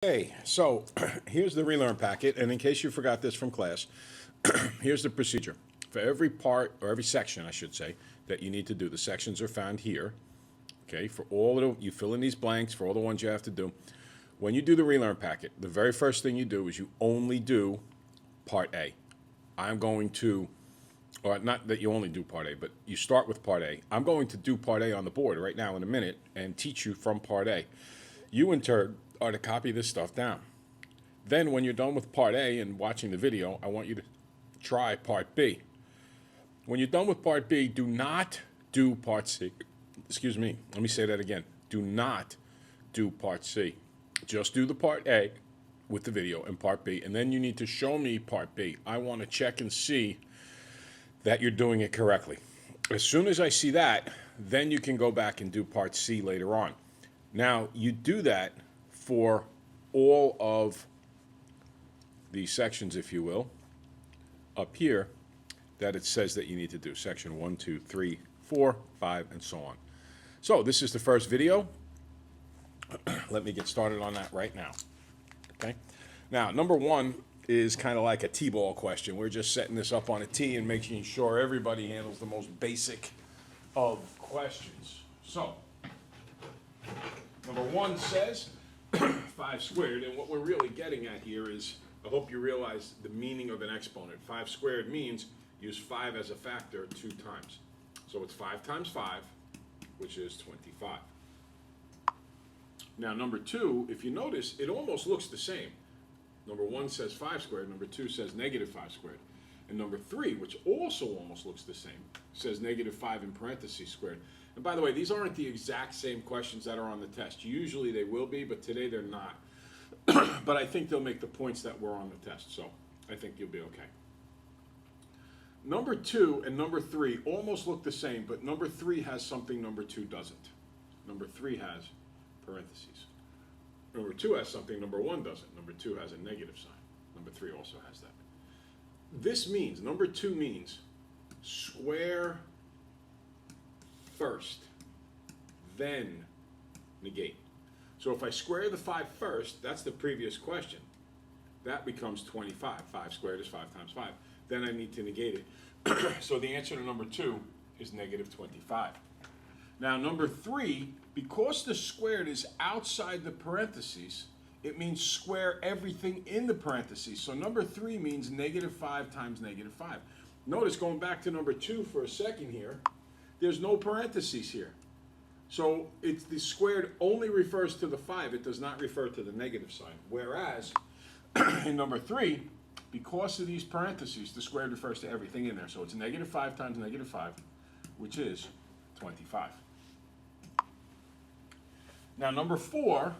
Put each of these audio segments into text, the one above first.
Okay, so here's the relearn packet, and in case you forgot this from class, here's the procedure. For every part, or every section, I should say, that you need to do, the sections are found here. Okay, for all of the, you fill in these blanks for all the ones you have to do. When you do the relearn packet, the very first thing you do is you only do part A. I'm going to, or not that you only do part A, but you start with part A. I'm going to do part A on the board right now in a minute and teach you from part A. You in turn are to copy this stuff down. Then when you're done with part A and watching the video, I want you to try part B. When you're done with part B, do not do part C. Excuse me, let me say that again. Do not do part C. Just do the part A with the video and part B, and then you need to show me part B. I want to check and see that you're doing it correctly. As soon as I see that, then you can go back and do part C later on. Now, you do that for all of these sections, if you will, up here, that it says that you need to do. Section 1, 2, 3, 4, 5, and so on. So this is the first video. Let me get started on that right now. Okay. Now, number one is kind of like a T-ball question. We're just setting this up on a tee and making sure everybody handles the most basic of questions. So, number one says 5 squared, and what we're really getting at here is, I hope you realize the meaning of an exponent. 5 squared means use 5 as a factor 2 times. So it's 5 times 5, which is 25. Now number 2, if you notice, it almost looks the same. Number 1 says 5 squared, number 2 says negative 5 squared. And number 3, which also almost looks the same, says negative 5 in parentheses squared. And by the way, these aren't the exact same questions that are on the test. Usually they will be, but today they're not. But I think they'll make the points that were on the test, so I think you'll be okay. Number 2 and number 3 almost look the same, but number 3 has something number 2 doesn't. Number 3 has parentheses. Number 2 has something number 1 doesn't. Number 2 has a negative sign. Number 3 also has that. This means, number 2 means square first, then negate. So if I square the 5 first, that's the previous question. That becomes 25. 5 squared is 5 times 5. Then I need to negate it. So the answer to number 2 is negative 25. Now number 3, because the squared is outside the parentheses, it means square everything in the parentheses. So number 3 means negative 5 times negative 5. Notice, going back to number 2 for a second here, there's no parentheses here. So it's the squared only refers to the 5. It does not refer to the negative sign. Whereas in number 3, because of these parentheses, the squared refers to everything in there. So it's negative 5 times negative 5, which is 25. Now number 4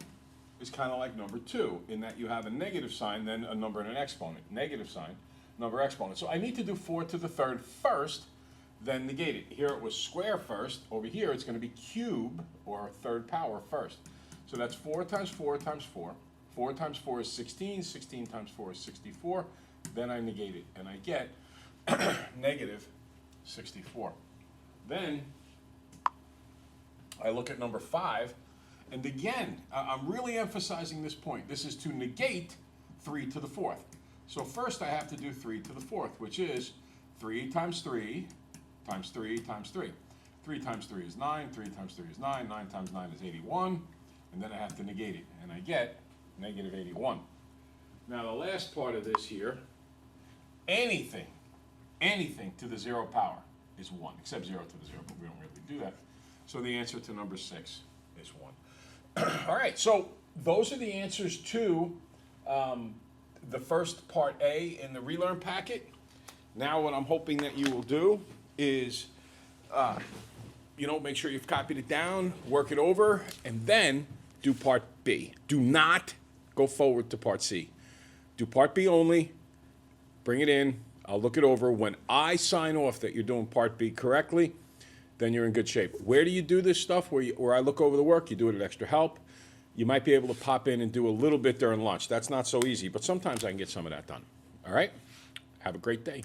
is kind of like number 2 in that you have a negative sign, then a number and an exponent. Negative sign, number, exponent. So I need to do 4 to the 3rd first, then negate it. Here it was square first. Over here it's going to be cube, or 3rd power first. So that's 4 times 4 times 4. 4 times 4 is 16. 16 times 4 is 64. Then I negate it, and I get negative 64. Then I look at number 5, and again, I'm really emphasizing this point. This is to negate 3 to the 4th. So first I have to do 3 to the 4th, which is 3 times 3 times 3 times 3. 3 times 3 is 9, 3 times 3 is 9, 9 times 9 is 81, and then I have to negate it, and I get negative 81. Now the last part of this here, anything to the 0 power is 1, except 0 to the 0, but we don't really do that. So the answer to number 6 is 1. All right, so those are the answers to the first part A in the relearn packet. Now what I'm hoping that you will do is, make sure you've copied it down, work it over, and then do part B. Do not go forward to part C. Do part B only, bring it in, I'll look it over. When I sign off that you're doing part B correctly, then you're in good shape. Where do you do this stuff? Where I look over the work, you do it at Extra Help. You might be able to pop in and do a little bit during lunch. That's not so easy, but sometimes I can get some of that done. All right? Have a great day.